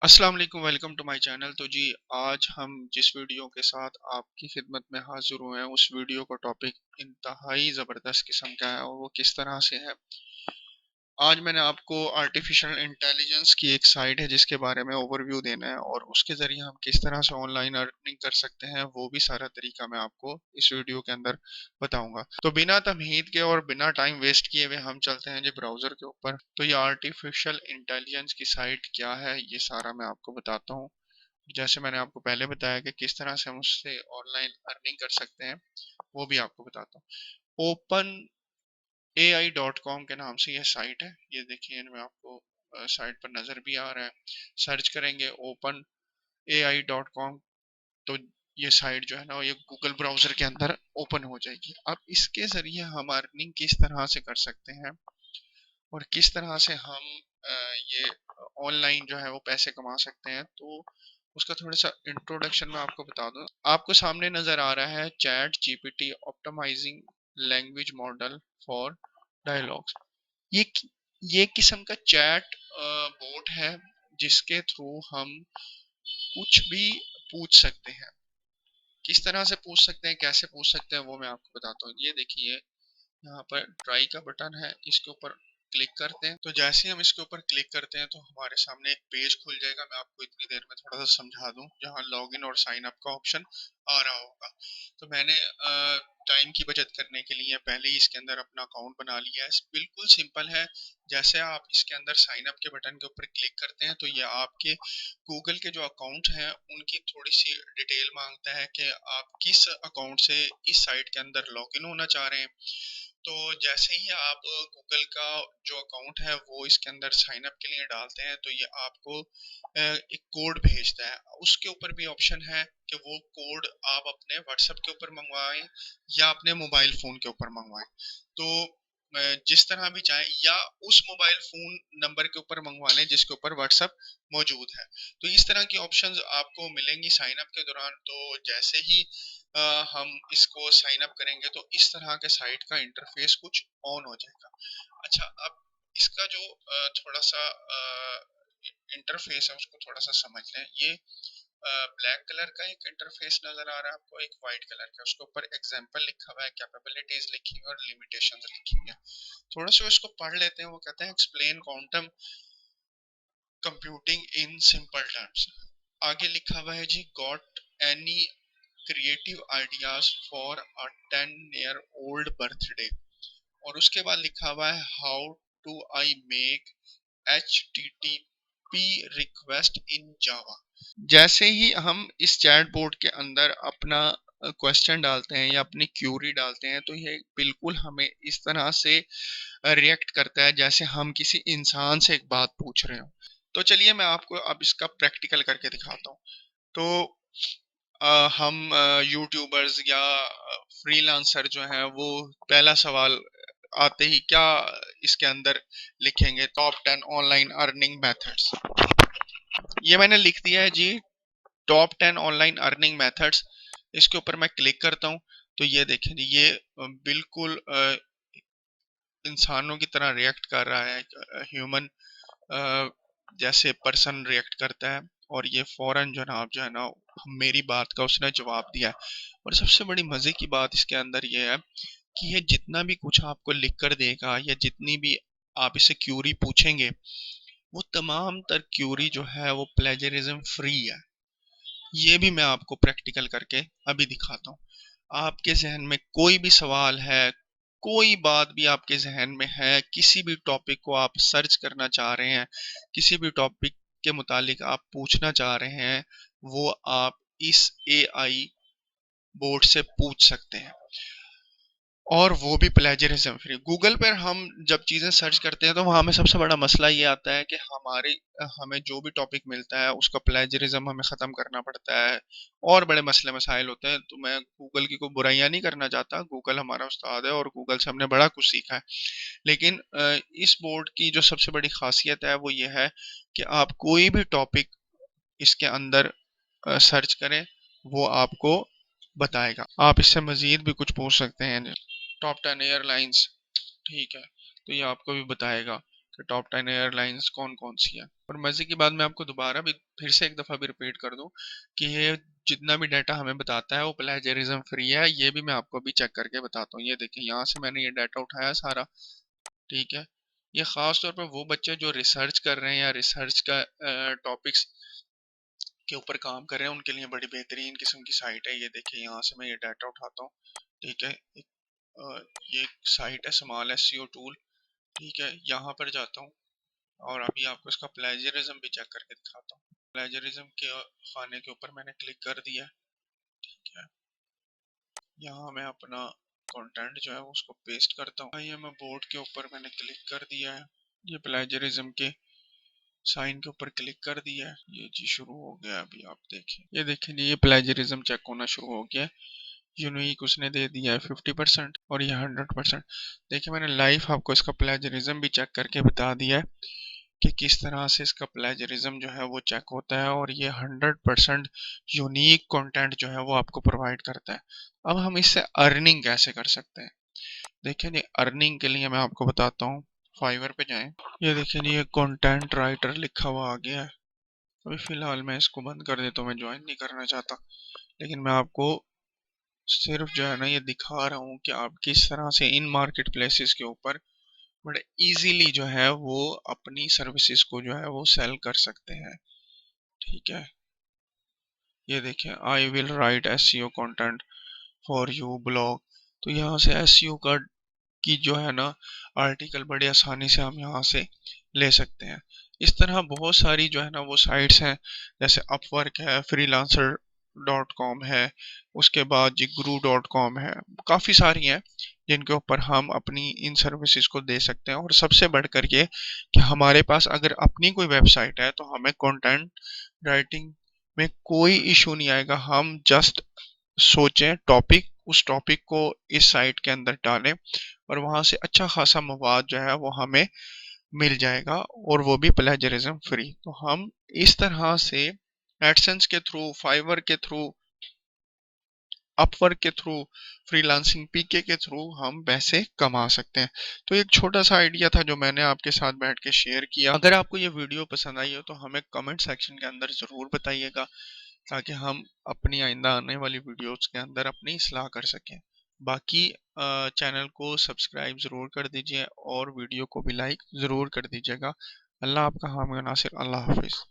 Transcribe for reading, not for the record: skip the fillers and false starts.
अस्सलाम वालेकुम, welcome to my channel. तो जी, आज हम जिस वीडियो के साथ आपकी खिदमत में हाजिर हुए हैं, उस वीडियो का टॉपिक इंतहाई ज़बरदस्त किस्म का है और वो किस तरह से है। आज मैंने आपको आर्टिफिशियल इंटेलिजेंस की एक साइट है जिसके बारे में ओवरव्यू देना है और उसके ज़रिए हम किस तरह से ऑनलाइन अर्निंग कर सकते हैं, वो भी सारा तरीका मैं आपको इस वीडियो के अंदर बताऊंगा। तो बिना तमहीद के और बिना टाइम वेस्ट किए हुए हम चलते हैं जी ब्राउज़र के ऊपर। तो ये आर्टिफिशियल इंटेलिजेंस की साइट क्या है, ये सारा मैं आपको बताता हूँ। जैसे मैंने आपको पहले बताया कि किस तरह से हम उससे ऑनलाइन अर्निंग कर सकते हैं, वो भी आपको बताता हूँ। ओपन AI.com के नाम से यह साइट है। ये देखिए, इनमें आपको साइट पर नज़र भी आ रहा है। सर्च करेंगे ओपन AI.com तो ये साइट जो है ना, ये गूगल ब्राउज़र के अंदर ओपन हो जाएगी। अब इसके ज़रिए हम अर्निंग किस तरह से कर सकते हैं और किस तरह से हम ये ऑनलाइन जो है वो पैसे कमा सकते हैं, तो उसका थोड़ा सा इंट्रोडक्शन मैं आपको बता दूं। आपको सामने नजर आ रहा है ChatGPT optimising language model for dialogues. ये ये किस्म का चैट बोट है जिसके थ्रू हम कुछ भी पूछ सकते हैं। किस तरह से पूछ सकते हैं, कैसे पूछ सकते हैं, वो मैं आपको बताता हूँ। ये देखिए, यहाँ पर ट्राई का बटन है, इसके ऊपर क्लिक करते हैं। तो जैसे ही हम इसके ऊपर क्लिक करते हैं तो हमारे सामने एक पेज खुल जाएगा। मैं आपको इतनी देर में थोड़ा सा समझा दूं, जहाँ लॉगिन और साइन अप का ऑप्शन आ रहा होगा। तो मैंने टाइम की बचत करने के लिए पहले ही इसके अंदर अपना अकाउंट बना लिया है। बिल्कुल सिंपल है। जैसे आप इसके अंदर साइन अप के बटन के ऊपर क्लिक करते हैं तो ये आपके गूगल के जो अकाउंट हैं उनकी थोड़ी सी डिटेल मांगता है कि आप किस अकाउंट से इस साइट के अंदर लॉगिन होना चाह रहे हैं। तो जैसे ही आप गूगल का जो अकाउंट है वो इसके अंदर साइन अप के लिए डालते हैं तो ये आपको एक कोड भेजता है। उसके ऊपर भी ऑप्शन है कि वो कोड आप अपने व्हाट्सएप के ऊपर मंगवाएं या अपने मोबाइल फ़ोन के ऊपर मंगवाएं। तो जिस तरह भी चाहें, या उस मोबाइल फ़ोन नंबर के ऊपर मंगवा लें जिसके ऊपर व्हाट्सएप मौजूद है। तो इस तरह की ऑप्शंस आपको मिलेंगी साइन अप के दौरान। तो जैसे ही हम इसको साइन अप करेंगे तो इस तरह के साइट का इंटरफेस कुछ ऑन हो जाएगा। अच्छा, अब इसका जो थोड़ा सा इंटरफेस है उसको थोड़ा सा समझ लें। ये ब्लैक कलर का एक इंटरफेस नजर आ रहा है आपको, एक वाइट कलर का, उसके ऊपर एग्जाम्पल लिखा हुआ है, कैपेबिलिटीज लिखी हुई है और लिमिटेशंस लिखी हुई है। थोड़ा सा इसको पढ़ लेते हैं। वो कहते हैं explain quantum computing in simple terms. आगे लिखा हुआ है जी, got any creative ideas for a 10-year old birthday. और उसके बाद लिखा हुआ है, how to I make HTTP request in Java. जैसे ही हम इस चैट बोर्ड के अंदर अपना क्वेश्चन डालते हैं या अपनी क्यूरी डालते हैं तो ये बिल्कुल हमें इस तरह से रिएक्ट करता है जैसे हम किसी इंसान से एक बात पूछ रहे हो। तो चलिए मैं आपको अब इसका प्रैक्टिकल करके दिखाता हूँ। तो हम यूट्यूबर्स या फ्रीलांसर जो हैं वो पहला सवाल आते ही क्या इसके अंदर लिखेंगे, टॉप 10 ऑनलाइन अर्निंग मेथड्स। ये मैंने लिख दिया है जी, टॉप 10 ऑनलाइन अर्निंग मेथड्स। इसके ऊपर मैं क्लिक करता हूँ तो ये देखें जी, ये बिल्कुल इंसानों की तरह रिएक्ट कर रहा है, ह्यूमन जैसे पर्सन रिएक्ट करता है। और ये फौरन जो है ना मेरी बात का उसने जवाब दिया है। और सबसे बड़ी मजे की बात इसके अंदर ये है कि ये जितना भी कुछ आपको लिख कर देगा या जितनी भी आप इसे क्यूरी पूछेंगे, वो तमाम तर क्यूरी जो है वो प्लेजरिज्म फ्री है। ये भी मैं आपको प्रैक्टिकल करके अभी दिखाता हूँ। आपके जहन में कोई भी सवाल है, कोई बात भी आपके जहन में है, किसी भी टॉपिक को आप सर्च करना चाह रहे हैं, किसी भी टॉपिक के मुतालिक आप पूछना चाह रहे हैं, वो आप इस AI बोर्ड से पूछ सकते हैं। और वो भी प्लेजरिज्म फ्री। गूगल पर हम जब चीज़ें सर्च करते हैं तो वहाँ में सबसे बड़ा मसला ये आता है कि हमें जो भी टॉपिक मिलता है उसका प्लेजरिज्म हमें ख़त्म करना पड़ता है और बड़े मसले मसाइल होते हैं। तो मैं गूगल की कोई बुराइयां नहीं करना चाहता, गूगल हमारा उस्ताद है और गूगल से हमने बड़ा कुछ सीखा है। लेकिन इस बोर्ड की जो सबसे बड़ी खासियत है वो ये है कि आप कोई भी टॉपिक इसके अंदर सर्च करें, वो आपको बताएगा। आप इससे मजीद भी कुछ पूछ सकते हैं। टॉप 10 एयरलाइंस, ठीक है, तो ये आपको भी बताएगा कि टॉप 10 एयरलाइंस कौन कौन सी है। और मजे की बात मैं आपको दोबारा भी फिर से एक दफा भी रिपीट कर दूं कि ये जितना भी डाटा हमें बताता है वो प्लेजरिज्म फ्री है। ये भी मैं आपको अभी चेक करके बताता हूँ। ये देखिए यहाँ से मैंने ये डाटा उठाया सारा, ठीक है। ये खास तौर पर वो बच्चे जो रिसर्च कर रहे हैं या रिसर्च का टॉपिक्स के ऊपर काम कर रहे हैं उनके लिए बड़ी बेहतरीन किस्म की साइट है। ये देखिए यहाँ से मैं ये डाटा उठाता हूँ, ठीक है। ये साइट है स्मॉल एसईओ टूल, ठीक है। यहाँ पर जाता हूँ और अभी आपको इसका प्लेजरिज्म भी चेक करके दिखाता हूँ। प्लेजरिज्म के खाने के ऊपर मैंने क्लिक कर दिया, ठीक है। यहाँ मैं अपना कंटेंट जो है उसको पेस्ट करता हूँ। ये मैं बोर्ड के ऊपर मैंने क्लिक कर दिया है, ये प्लेजरिज्म के साइन के ऊपर क्लिक कर दिया है। ये जी शुरू हो गया, अभी आप देखें, ये देखें जी, ये प्लेजरिज्म चेक होना शुरू हो गया है। यूनिक उसने दे दिया है 50% और ये 100%। देखिए मैंने लाइव आपको इसका प्लेजरिज्म भी चेक करके बता दिया है कि किस तरह से इसका प्लेजरिज्म जो है वो चेक होता है और ये 100% यूनिक कंटेंट जो है वो आपको प्रोवाइड करता है। अब हम इससे अर्निंग कैसे कर सकते हैं, देखिए जी अर्निंग के लिए मैं आपको बताता हूँ। फाइवर पे जाएं, ये देखिए जी ये कंटेंट राइटर लिखा हुआ आ गया है। अभी फिलहाल मैं इसको बंद कर देता हूँ, मैं ज्वाइन नहीं करना चाहता, लेकिन मैं आपको सिर्फ जो है ना ये दिखा रहा हूँ कि आप किस तरह से इन मार्केट प्लेसेस के ऊपर बड़े इजीली जो है वो अपनी सर्विसेज को जो है वो सेल कर सकते हैं, ठीक है। ये देखिए I will write SEO content for you blog. तो यहाँ से एसईओ का की जो है ना आर्टिकल बड़े आसानी से हम यहाँ से ले सकते हैं। इस तरह बहुत सारी जो है ना वो साइट्स हैं, जैसे अपवर्क है, फ्रीलांसर डॉट कॉम है, उसके बाद जिगरू डॉट कॉम है, काफ़ी सारी हैं जिनके ऊपर हम अपनी इन सर्विसेज को दे सकते हैं। और सबसे बढ़कर ये कि हमारे पास अगर अपनी कोई वेबसाइट है तो हमें कंटेंट राइटिंग में कोई इशू नहीं आएगा। हम जस्ट सोचें टॉपिक, उस टॉपिक को इस साइट के अंदर डालें और वहां से अच्छा खासा मवाद जो है वो हमें मिल जाएगा, और वो भी प्लेजरिज्म फ्री। तो हम इस तरह से एडसेंस के थ्रू, फाइवर के थ्रू, अपवर्क के थ्रू, फ्रीलांसिंग पीके के थ्रू हम पैसे कमा सकते हैं। तो एक छोटा सा आइडिया था जो मैंने आपके साथ बैठ के शेयर किया। अगर आपको ये वीडियो पसंद आई हो तो हमें कमेंट सेक्शन के अंदर ज़रूर बताइएगा, ताकि हम अपनी आइंदा आने वाली वीडियोस के अंदर अपनी इस्लाह कर सकें। बाकी चैनल को सब्सक्राइब ज़रूर कर दीजिए और वीडियो को भी लाइक ज़रूर कर दीजिएगा। अल्लाह आपका हामी और नासिर। अल्लाह हाफिज़।